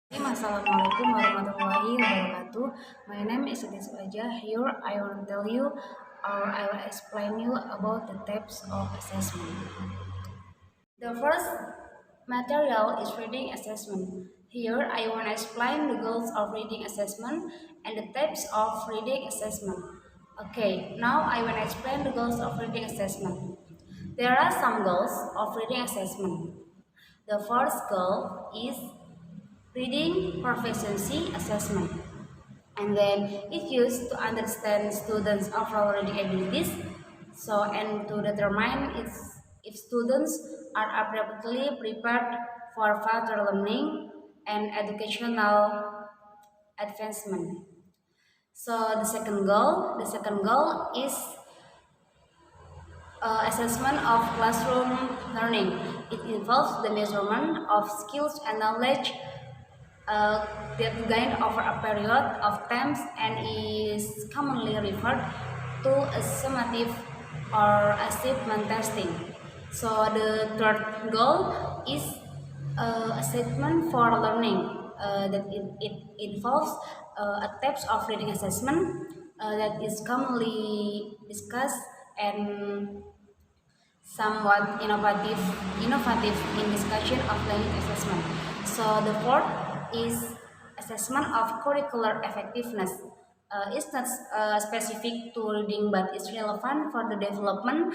Assalamualaikum warahmatullahi wabarakatuh. My name is Siti Wajah. Here I will tell you or I will explain you about the types of assessment. The first material is reading assessment. Here I want to explain the goals of reading assessment and the types of reading assessment. Okay, now I will explain the goals of reading assessment. There are some goals of reading assessment. The first goal is reading proficiency assessment, and then it used to understand students' overall reading abilities, and to determine if students are appropriately prepared for further learning and educational advancement. So the second goal is assessment of classroom learning. It involves the measurement of skills and knowledge that gained over a period of time and is commonly referred to as summative or achievement testing. So the third goal is assessment for learning. It involves a types of reading assessment that is commonly discussed and somewhat innovative in discussion of language assessment. So the fourth is assessment of curricular effectiveness. It's not specific to reading, but it's relevant for the development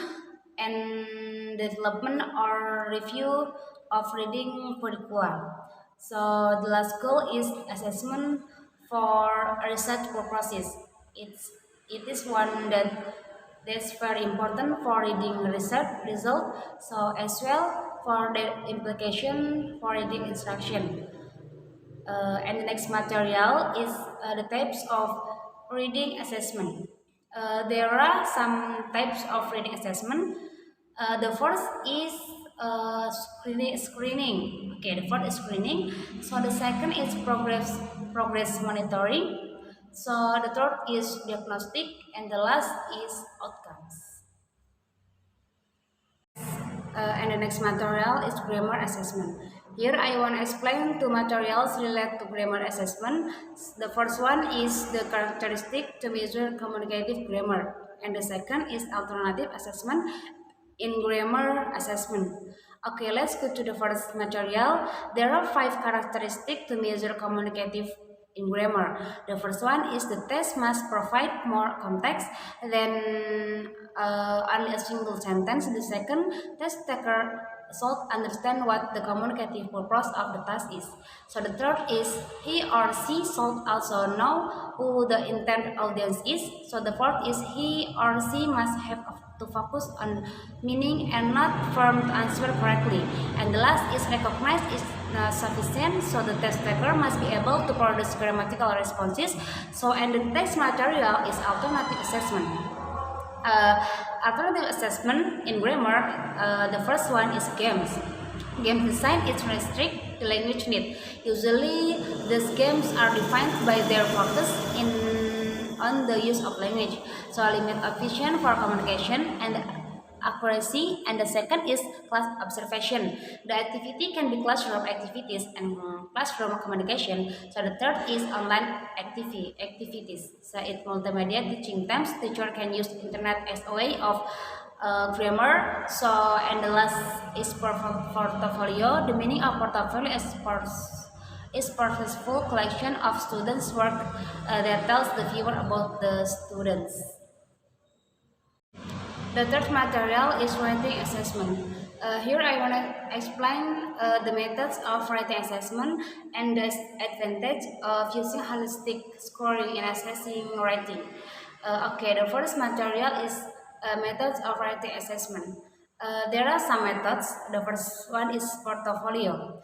or review of reading curricula. So the last goal is assessment for research purposes. It is one that's very important for reading research result, so as well for the implication for reading instruction. And the next material is the types of reading assessment. There are some types of reading assessment. The first is screening. Okay, the first is screening. So the second is progress monitoring. So the third is diagnostic, and the last is outcomes. And the next material is grammar assessment. Here I want to explain two materials related to grammar assessment. The first one is the characteristic to measure communicative grammar, and the second is alternative assessment in grammar assessment. Okay, let's go to the first material. There are 5 characteristics to measure communicative in grammar. The first one is the test must provide more context than only a single sentence. The second, test taker should understand what the communicative purpose of the task is. So the third is he or she should also know who the intended audience is. So the fourth is he or she must have to focus on meaning and not form to answer correctly. And the last is recognize is not sufficient, so the test taker must be able to produce grammatical responses. So and the next material is alternative assessment. Alternative assessment in grammar, the first one is games. Game design is restrict the language need. Usually, these games are defined by their focus on the use of language. So, limit of vision for communication and accuracy. And the second is class observation. The activity can be classroom activities and classroom communication. So the third is online activities. So it's multimedia teaching times. Teacher can use internet as a way of grammar. So and the last is portfolio. The meaning of portfolio is purposeful collection of students' work that tells the viewer about the students. The third material is writing assessment. Here I want to explain the methods of writing assessment and the advantage of using holistic scoring in assessing writing. Okay, the first material is methods of writing assessment. There are some methods. The first one is portfolio.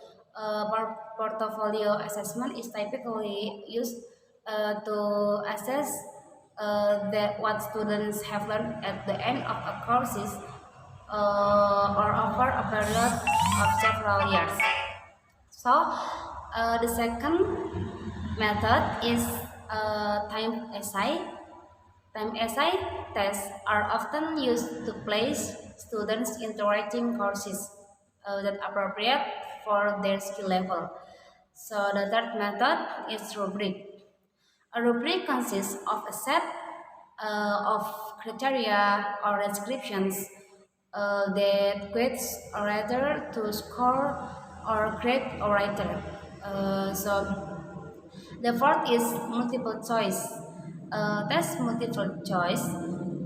Portfolio assessment is typically used to assess that what students have learned at the end of a courses or over a period of several years. So the second method is time essay. Time essay tests are often used to place students into writing courses that are appropriate for their skill level. So the third method is rubric. A rubric consists of a set of criteria or descriptions that grades a writer to score or grade a writer. So the fourth is multiple choice. Test multiple choice.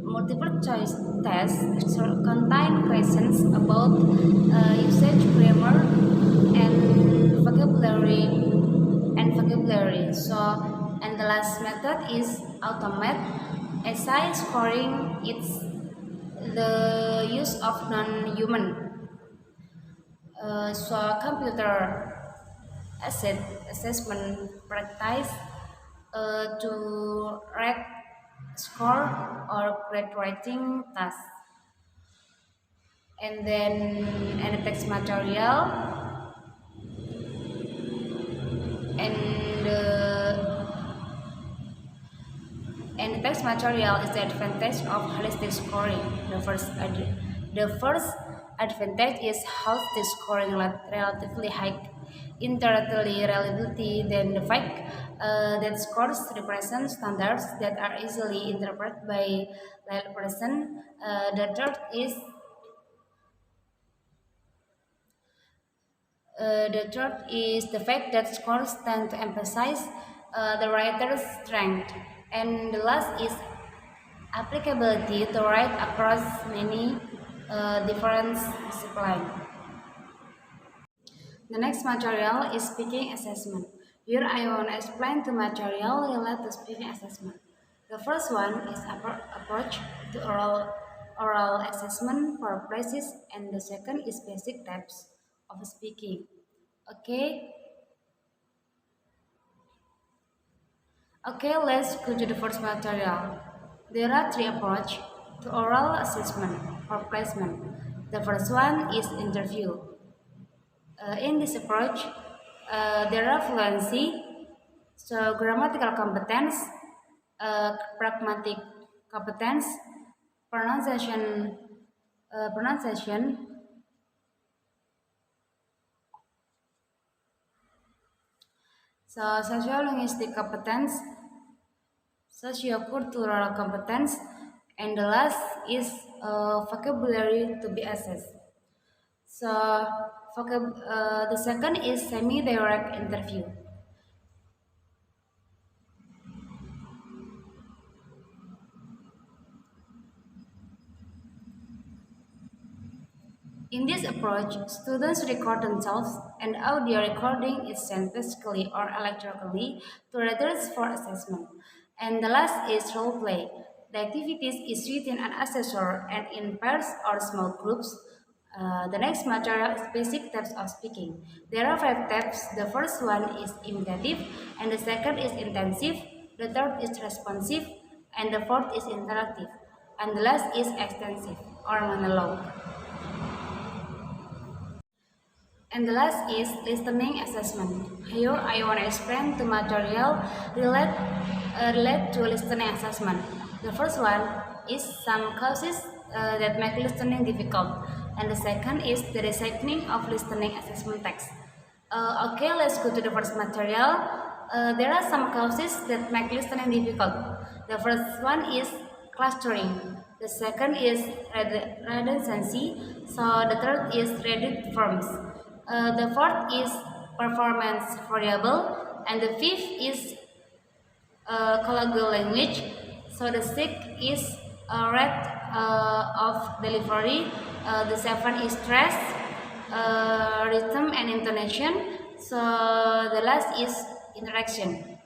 Multiple choice tests contain questions about usage, grammar, and vocabulary. So, and the last method is automate. Essay scoring. It's the use of non-human. So computer assessment practice to rank score or grade writing task, and then and the text material and and the text material is the advantage of holistic scoring. The first advantage is holistic scoring relatively high intellectually reliability than the fact that scores represent standards that are easily interpreted by lay person. The third is the fact that scores tend to emphasize the writer's strength, and the last is applicability to write across many different disciplines. The next material is speaking assessment. Here I want to explain the material related to speaking assessment. The first one is approach to oral assessment for practice, and the second is basic types of speaking. Okay, let's go to the first material. There are three approaches to oral assessment for placement. The first one is interview. In this approach, there are fluency, so grammatical competence, pragmatic competence, pronunciation, so socio-linguistic competence, socio-cultural competence, and the last is vocabulary to be assessed. So the second is semi-direct interview. In this approach, students record themselves and audio recording is sent physically or electronically to readers for assessment. And the last is role play. The activities is within an assessor and in pairs or small groups. The next material is basic types of speaking. There are 5 types. The first one is imitative, and the second is intensive, the third is responsive, and the fourth is interactive, and the last is extensive or monologue. And the last is listening assessment. Here I want to explain the material relate to listening assessment. The first one is some causes that make listening difficult, and the second is the recycling of listening assessment text. Let's go to the first material. There are some causes that make listening difficult. The first one is clustering. The second is redundancy. So the third is reduced forms. The fourth is performance variable, and the fifth is colloquial language. So the sixth is rate of delivery. The seventh is stress, rhythm, and intonation. So the last is interaction.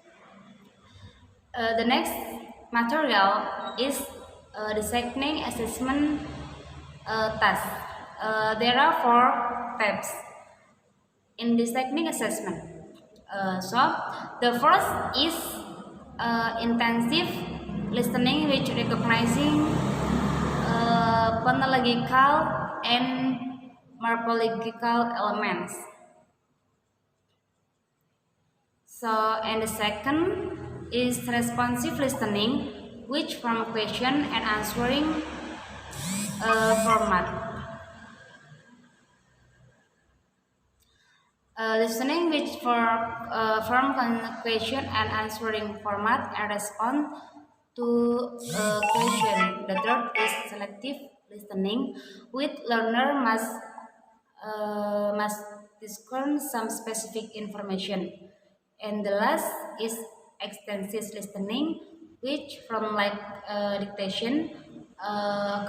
The next material is the listening assessment task. There are 4 types in this technique assessment. So the first is intensive listening, which recognizing phonological and morphological elements. So, and the second is responsive listening, which from question and answering format. Listening which for from question and answering format and respond to a question. The third is selective listening, with learner must discern some specific information. And the last is extensive listening, which from like dictation,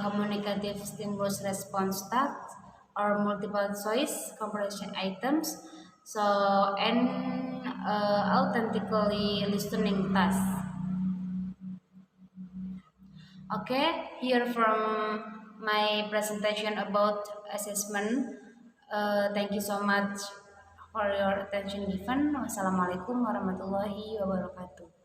communicative stimulus response tasks, or multiple choice comprehension items. So and authentically listening task. Okay, here from my presentation about assessment. Thank you so much for your attention given. Wassalamualaikum warahmatullahi wabarakatuh.